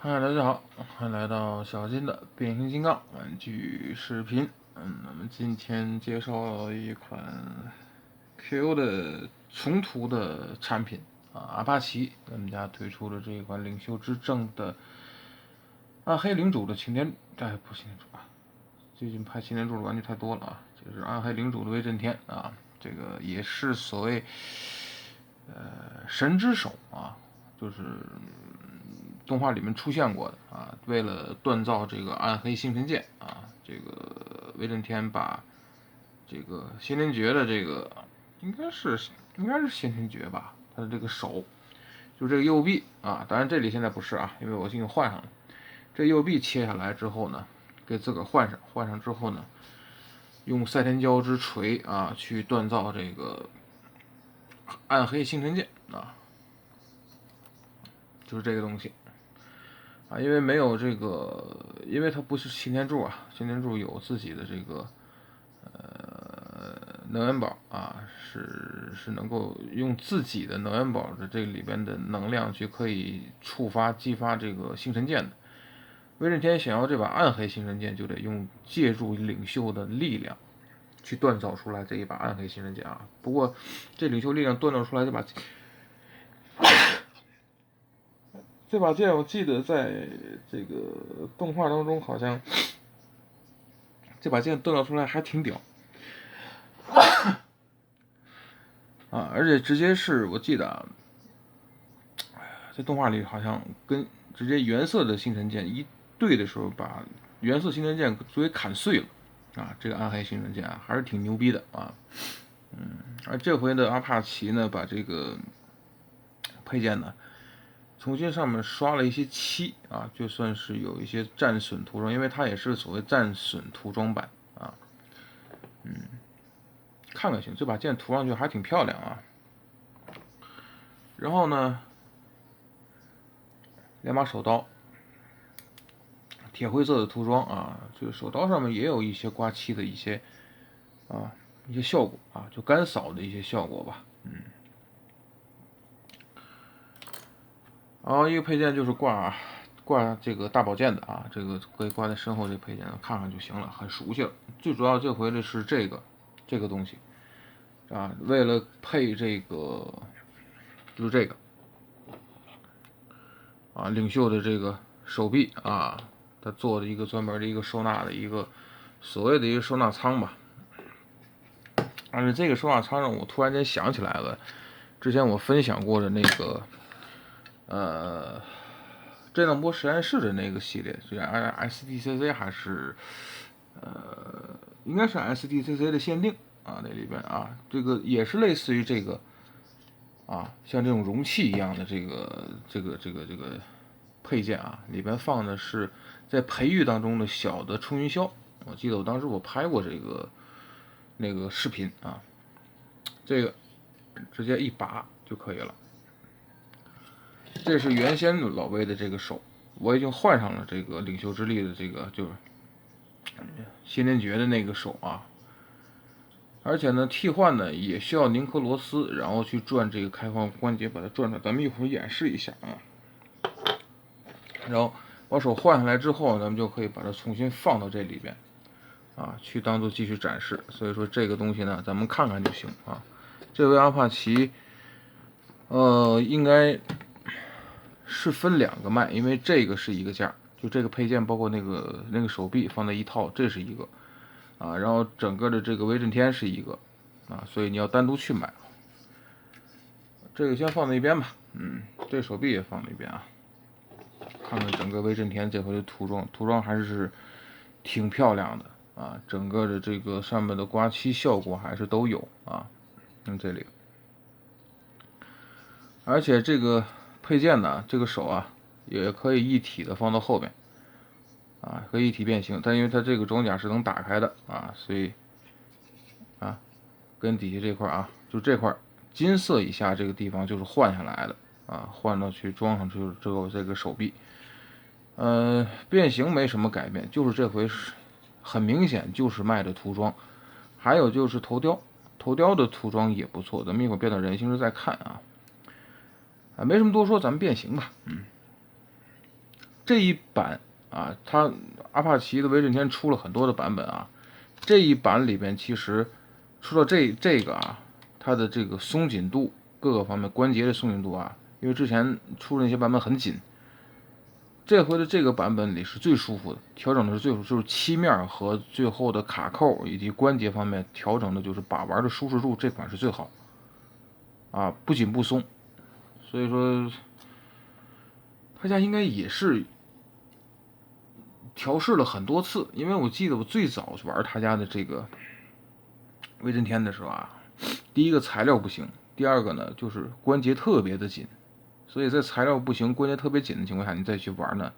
嗨，大家好，欢迎来到小金的变形金刚玩具视频。我们今天介绍一款 QO 的重涂的产品阿帕奇他们家推出的这一款领袖之证的暗黑领主的擎天，不是擎天柱啊，最近拍擎天柱的玩具太多了啊，就是暗黑领主的威震天啊，这个也是所谓神之手啊，就是动画里面出现过的啊。为了锻造这个暗黑星辰剑啊，这个威震天把这个先天诀的这个应该是先天诀吧，他的这个手就这个右臂啊，当然这里现在不是啊，因为我已经换上了。这右臂切下来之后呢，给自个儿换上之后呢，用赛天胶之锤啊去锻造这个暗黑星辰剑啊，就是这个东西啊，因为没有这个，因为它不是擎天柱啊，擎天柱有自己的这个能源宝啊，是能够用自己的能源宝的这里边的能量去可以激发这个星辰剑的。威震天想要这把暗黑星辰剑，就得借助领袖的力量去锻造出来这一把暗黑星辰剑啊。不过这领袖力量锻造出来这把剑，我记得在这个动画当中好像这把剑锻造出来还挺屌啊，而且直接是我记得啊，在动画里好像跟直接原色的星辰剑一对的时候，把原色星辰剑作为砍碎了啊！这个暗黑星辰剑啊，还是挺牛逼的啊。而这回的阿帕奇呢，把这个配件呢重新上面刷了一些漆啊，就算是有一些战损涂装，因为它也是所谓战损涂装版啊。看看行，这把剑涂上去还挺漂亮啊。然后呢，两把手刀，铁灰色的涂装啊，这个手刀上面也有一些刮漆的一些效果啊，就干扫的一些效果吧。然后一个配件就是挂这个大宝剑的啊，这个可以挂在身后，这个配件看看就行了，很熟悉了。最主要这回的是这个东西啊，为了配这个就是这个啊领袖的这个手臂啊，他做的一个专门的一个收纳的一个所谓的一个收纳仓吧。但是这个收纳仓让我突然间想起来了，之前我分享过的那个震荡波实验室的那个系列，是 SDCC 还是应该是 SDCC 的限定啊，那里边啊，这个也是类似于这个啊，像这种容器一样的这个配件啊，里边放的是在培育当中的小的冲云霄。我记得我当时拍过那个视频啊，这个直接一拔就可以了。这是原先老魏的这个手，我已经换上了这个领袖之力的这个就是先天诀的那个手啊，而且呢替换呢也需要宁克螺丝，然后去转这个开关关节把它转转，咱们一会儿演示一下啊。然后把手换下来之后，咱们就可以把它重新放到这里边啊，去当做继续展示。所以说这个东西呢，咱们看看就行啊。这位阿帕奇，应该是分两个卖，因为这个是一个价，就这个配件包括那个手臂放在一套，这是一个啊，然后整个的这个威震天是一个啊，所以你要单独去买。这个先放在一边吧，这手臂也放在一边啊。看看整个威震天这回的涂装还是挺漂亮的啊，整个的这个上面的刮漆效果还是都有啊。这里，而且这个配件呢，这个手啊也可以一体的放到后边啊，可以一体变形，但因为它这个装甲是能打开的啊，所以啊跟底下这块啊，就这块金色以下这个地方就是换下来的啊，换到去装上去之后这个手臂。变形没什么改变，就是这回很明显就是卖的涂装，还有就是头雕的涂装也不错，咱们一会儿变到人形时再看啊。没什么多说，咱们变形吧。这一版啊，它阿帕奇的威震天出了很多的版本啊，这一版里边其实除了这个啊，它的这个松紧度各个方面关节的松紧度啊，因为之前出的那些版本很紧，这回的这个版本里是最舒服的，调整的是最舒服，就是漆面和最后的卡扣以及关节方面调整的就是把玩的舒适度，这款是最好啊，不紧不松，所以说他家应该也是调试了很多次，因为我记得我最早玩他家的这个威震天的时候啊，第一个材料不行，第二个呢就是关节特别的紧，所以在材料不行、关节特别紧的情况下，你再去玩呢，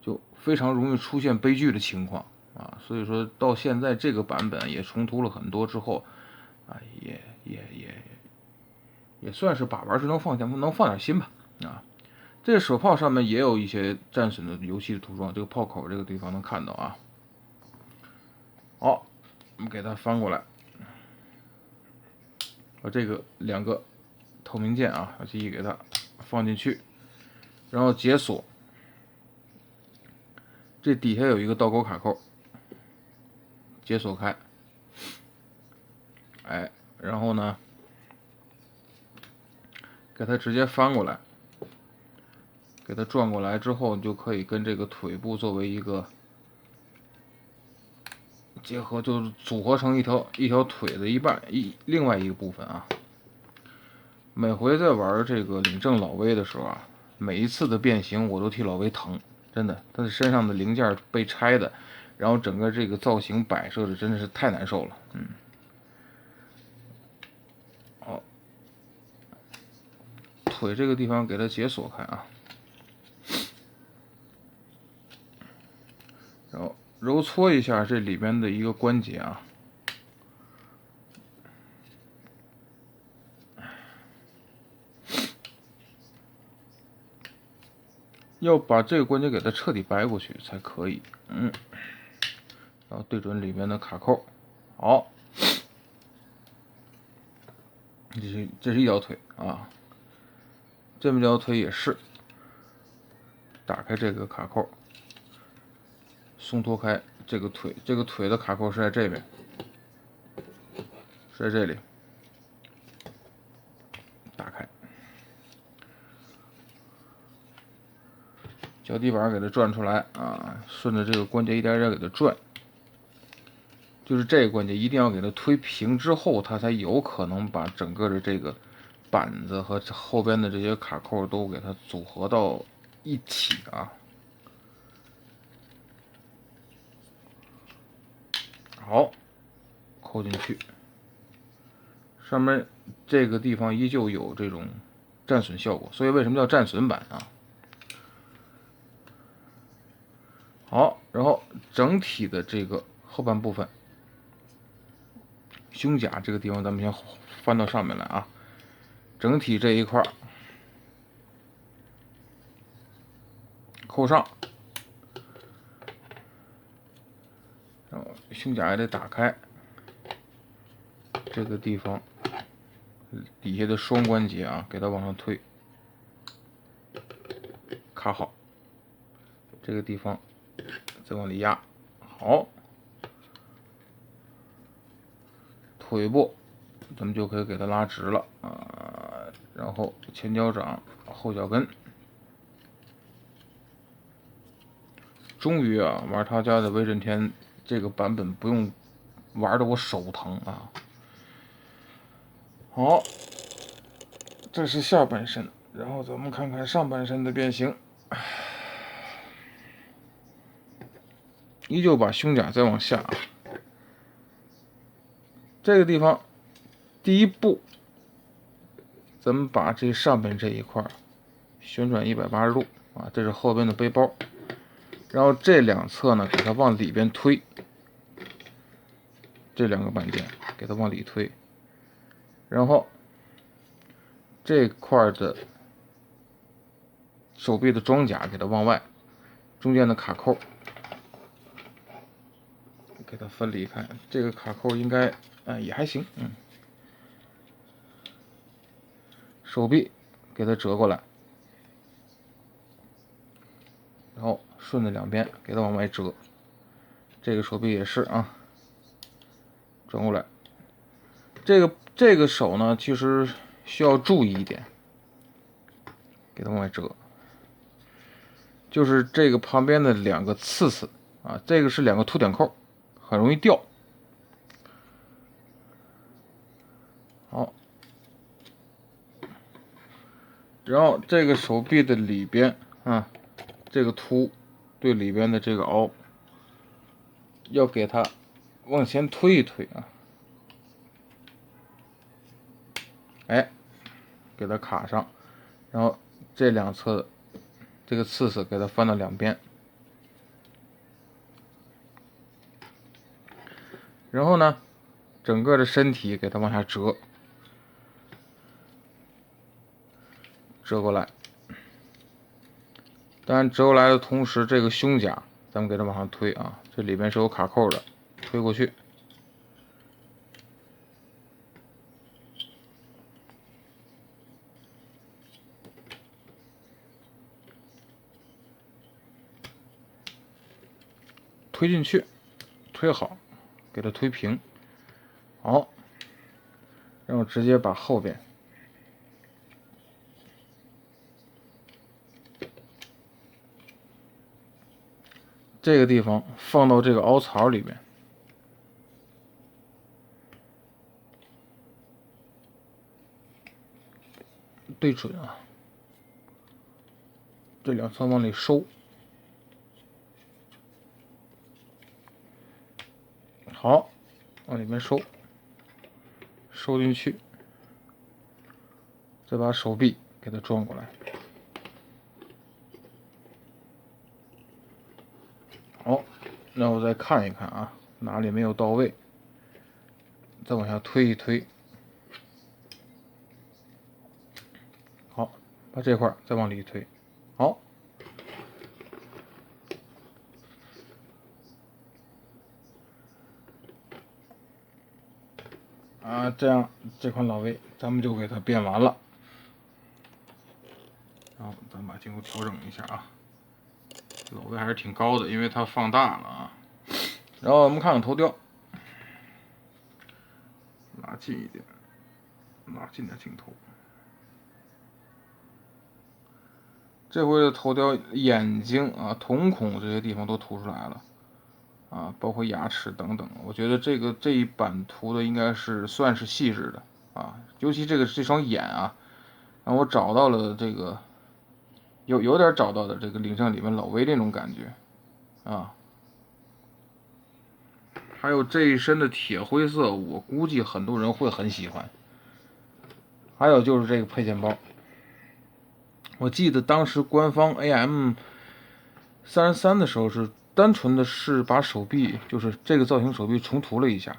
就非常容易出现悲剧的情况啊。所以说到现在这个版本也重涂了很多之后啊，也算是把玩是能放点心吧啊。这个手炮上面也有一些战损的游戏的涂装，这个炮口这个地方能看到啊。好，我们给它翻过来，把这个两个透明件啊，把记忆给它放进去，然后解锁。这底下有一个倒钩卡扣，解锁开，哎，然后呢，给它直接翻过来，给它转过来之后，你就可以跟这个腿部作为一个结合，就是组合成一条腿的另外一个部分啊。每回在玩这个领正老威的时候啊，每一次的变形我都替老威疼，真的，他的身上的零件被拆的，然后整个这个造型摆设的真的是太难受了，好，腿这个地方给它解锁开啊，然后揉搓一下这里边的一个关节啊。要把这个关节给它彻底掰过去才可以，然后对准里面的卡扣，好，这是一条腿啊，这么条腿也是，打开这个卡扣，松脱开这个腿，这个腿的卡扣是在这边，是在这里，打开，脚底板给它转出来啊，顺着这个关节一点点给它转。就是这个关节一定要给它推平之后，它才有可能把整个的这个板子和后边的这些卡扣都给它组合到一起啊。好，扣进去，上面这个地方依旧有这种战损效果，所以为什么叫战损版啊？好，然后整体的这个后半部分。胸甲这个地方咱们先翻到上面来啊，整体这一块扣上，然后胸甲也得打开，这个地方底下的双关节啊，给它往上推，卡好，这个地方再往里压，好，腿部咱们就可以给它拉直了啊，然后前脚掌、后脚跟。终于啊，玩他家的威震天这个版本不用玩的我手疼啊。好，这是下半身，然后咱们看看上半身的变形。依旧把胸甲再往下，这个地方第一步，咱们把这上边这一块旋转180度啊，这是后边的背包，然后这两侧呢，给它往里边推，这两个板件给它往里推，然后这块的手臂的装甲给它往外，中间的卡扣给它分离开，这个卡扣应该也还行，手臂给它折过来，然后顺着两边给它往外折。这个手臂也是啊，转过来。这个手呢，其实需要注意一点，给它往外折。就是这个旁边的两个刺啊，这个是两个凸点扣，很容易掉。好，然后这个手臂的里边啊，这个凸对里边的这个凹，要给它往前推一推啊，哎，给它卡上，然后这两侧这个刺给它翻到两边，然后呢，整个的身体给它往下折，折过来。当然，折过来的同时，这个胸甲咱们给它往上推啊，这里边是有卡扣的，推过去。推进去，推好，给它推平，好，然后直接把后边这个地方放到这个凹槽里面，对准啊，这两侧往里收，好，往里面收，收进去，再把手臂给它转过来。好，那我再看一看啊，哪里没有到位，再往下推一推。好，把这块再往里推。好，啊，这样这块老 V 咱们就给它变完了。然后咱把镜头调整一下啊，老 V 还是挺高的，因为它放大了啊。然后我们看看头雕，拉近一点，拉近点镜头。这回的头雕眼睛啊、瞳孔这些地方都凸出来了啊，包括牙齿等等。我觉得这一版涂的应该是算是细致的啊，尤其这双眼啊，让我找到了这个有点找到的这个领胜里面老 V 那种感觉啊。还有这一身的铁灰色，我估计很多人会很喜欢。还有就是这个配件包，我记得当时官方 AM33的时候是单纯的是把手臂，就是这个造型手臂重涂了一下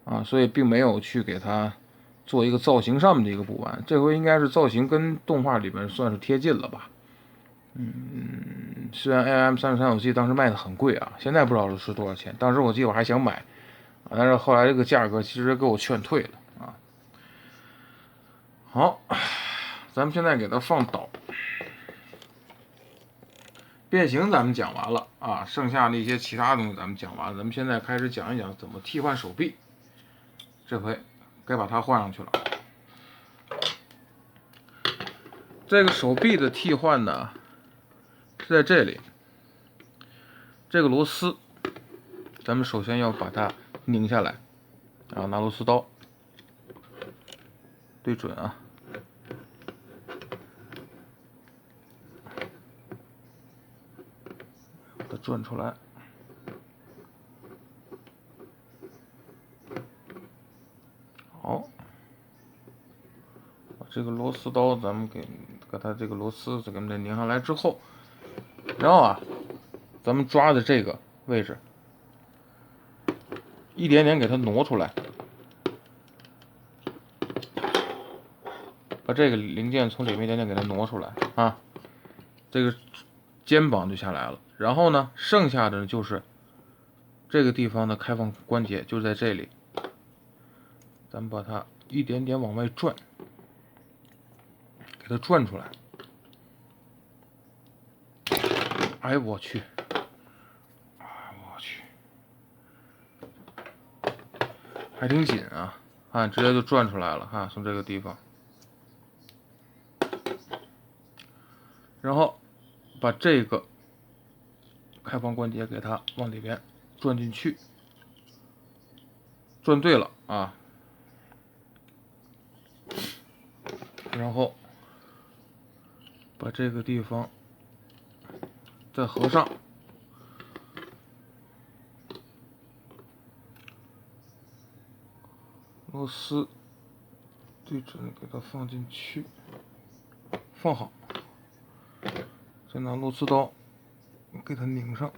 啊，所以并没有去给它做一个造型上面的一个补完。这回应该是造型跟动画里面算是贴近了吧。虽然 AM33我记得当时卖的很贵啊，现在不知道是多少钱。当时我记得我还想买啊，但是后来这个价格其实给我劝退了啊。好，咱们现在给它放倒。变形咱们讲完了啊，剩下那些其他东西咱们讲完了。咱们现在开始讲一讲怎么替换手臂。这回该把它换上去了。这个手臂的替换呢，是在这里。这个螺丝，咱们首先要把它拧下来，然后拿螺丝刀对准啊，把它转出来。好，把这个螺丝刀咱们给它这个螺丝再给它拧上来之后，然后啊，咱们抓的这个位置，一点点给它挪出来，把这个零件从里面一点点给它挪出来啊，这个肩膀就下来了。然后呢，剩下的就是这个地方的开放关节，就在这里，咱们把它一点点往外转，给它转出来。哎我去，哎我去，还挺紧啊！看直接就转出来了，看从这个地方，然后把这个开放关节给它往里边转进去，转对了啊，然后把这个地方再合上，螺丝对准给它放进去，放好，再拿螺丝刀给它拧上。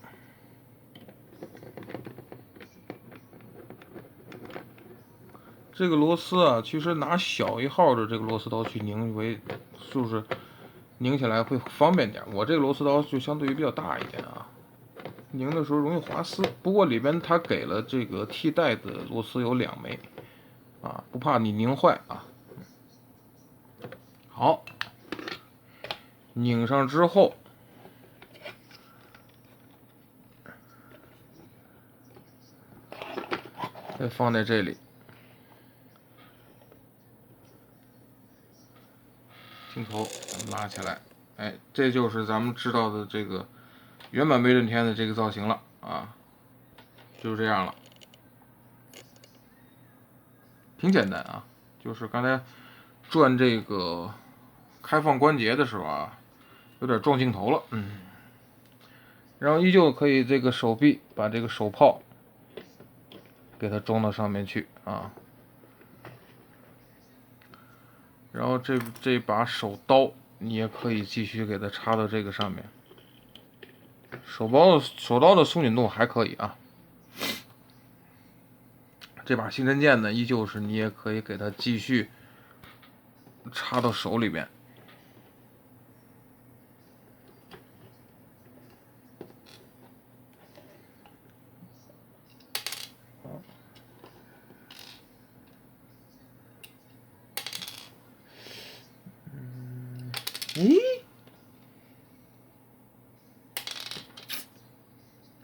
这个螺丝啊，其实拿小1号的这个螺丝刀去拧就是拧起来会方便点。我这个螺丝刀就相对于比较大一点啊，拧的时候容易滑丝。不过里边它给了这个替代的螺丝有2枚啊，不怕你拧坏啊。好，拧上之后，再放在这里。镜头拉起来，哎，这就是咱们知道的这个原版威震天的这个造型了啊，就是这样了，挺简单啊。就是刚才转这个开放关节的时候啊，有点撞镜头了，然后依旧可以这个手臂把这个手炮给它装到上面去啊，然后这把手刀你也可以继续给它插到这个上面。手刀的松紧度还可以啊。这把星辰剑呢，依旧是你也可以给它继续插到手里边。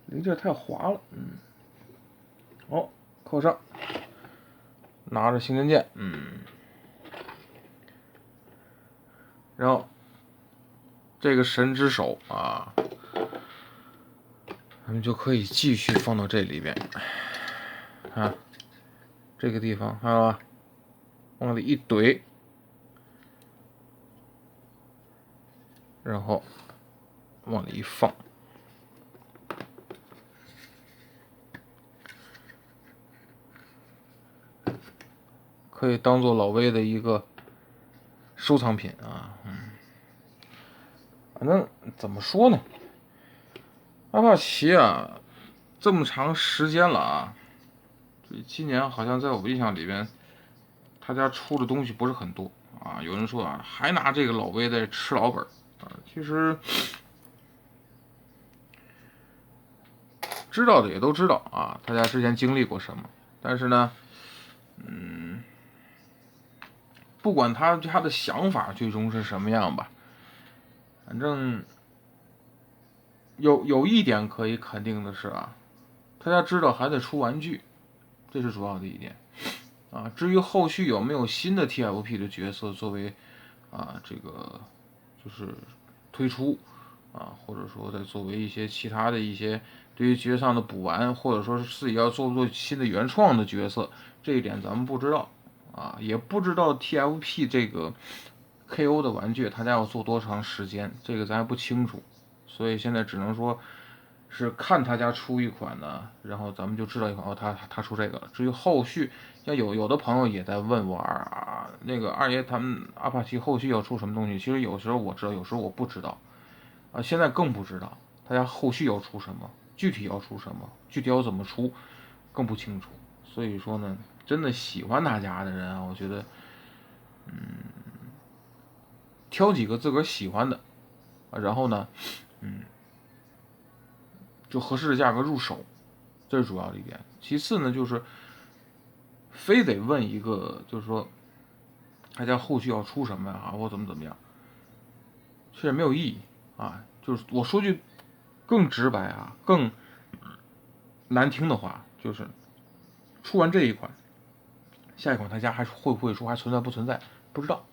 零件太滑了，好，扣上，拿着星辰剑，然后这个神之手啊，咱们就可以继续放到这里边啊，这个地方看到吧，往里一怼，然后往里一放。可以当做老威的一个收藏品啊，反正怎么说呢，阿帕奇啊，这么长时间了啊，今年好像在我印象里边，他家出的东西不是很多啊。有人说啊，还拿这个老威在吃老本啊，其实知道的也都知道啊，他家之前经历过什么，但是呢，不管他的想法最终是什么样吧，反正有一点可以肯定的是啊，大家知道还得出玩具，这是主要的一点啊。至于后续有没有新的 TFP 的角色作为这个就是推出啊，或者说再作为一些其他的一些对于角色上的补完，或者说是自己要做新的原创的角色，这一点咱们不知道啊，也不知道 TFP 这个 KO 的玩具他家要做多长时间，这个咱还不清楚，所以现在只能说是看他家出一款呢，然后咱们就知道一款他出这个了。至于后续，像有的朋友也在问我那个二爷他们阿帕奇后续要出什么东西，其实有时候我知道，有时候我不知道啊，现在更不知道他家后续要出什么，具体要出什么，具体要怎么出，更不清楚。所以说呢，真的喜欢他家的人啊，我觉得，挑几个自个儿喜欢的，然后呢，就合适的价格入手，这是主要的一点。其次呢，就是非得问一个，就是说大家后续要出什么呀，或怎么样，其实没有意义啊。就是我说句更直白啊，更难听的话，就是出完这一款，下一款他家还会不会出，还存在不存在，不知道。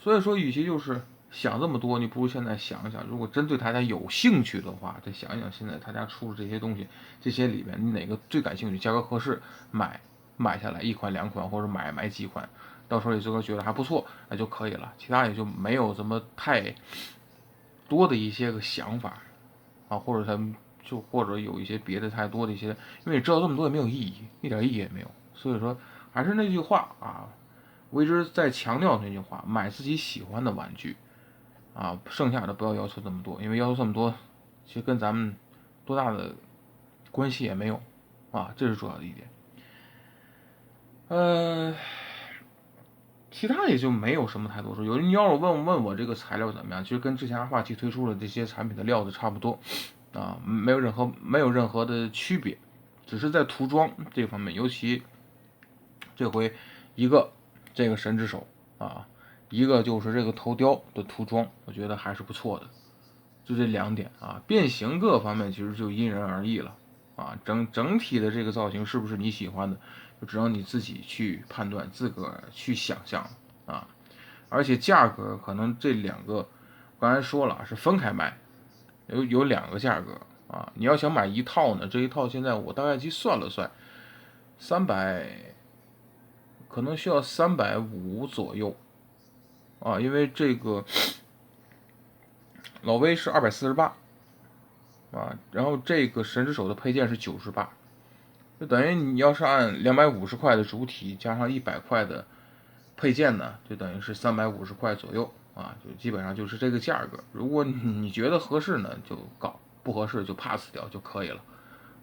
所以说，与其就是想这么多，你不如现在想一想，如果真对他家有兴趣的话，再想一想现在他家出的这些东西，这些里面你哪个最感兴趣，价格合适，买下来一款两款，或者买几款，到时候你自个觉得还不错，那就可以了。其他也就没有什么太多的一些个想法啊，或者或者有一些别的太多的一些，因为你知道这么多也没有意义，一点意义也没有。所以说，还是那句话啊。我一直在强调那句话：买自己喜欢的玩具啊，剩下的不要要求这么多，因为要求这么多，其实跟咱们多大的关系也没有啊，这是主要的一点。其他也就没有什么太多说。有人要是问我这个材料怎么样，其实跟之前阿帕奇推出的这些产品的料子差不多啊，没有任何的区别，只是在涂装这方面，尤其这回一个这个神之手啊，一个就是这个头雕的涂装，我觉得还是不错的。就这两点啊，变形各方面其实就因人而异了啊。整体的这个造型是不是你喜欢的，就只能你自己去判断，自个儿去想象啊。而且价格可能这两个，刚才说了是分开卖，有两个价格啊。你要想买一套呢，这一套现在我大概去算了算，300可能需要350左右啊，因为这个老威是248啊，然后这个神之手的配件是98，就等于你要是按250块的主体加上100块的配件呢，就等于是350块左右啊，就基本上就是这个价格。如果你觉得合适呢，就搞；不合适就 pass 掉就可以了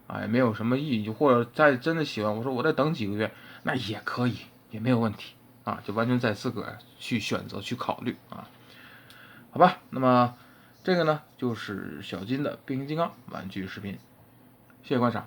啊，也没有什么意义。或者再真的喜欢，我说我再等几个月，那也可以，也没有问题啊，就完全在自个儿去选择去考虑啊。好吧，那么这个呢就是小金的变形金刚玩具视频，谢谢观赏。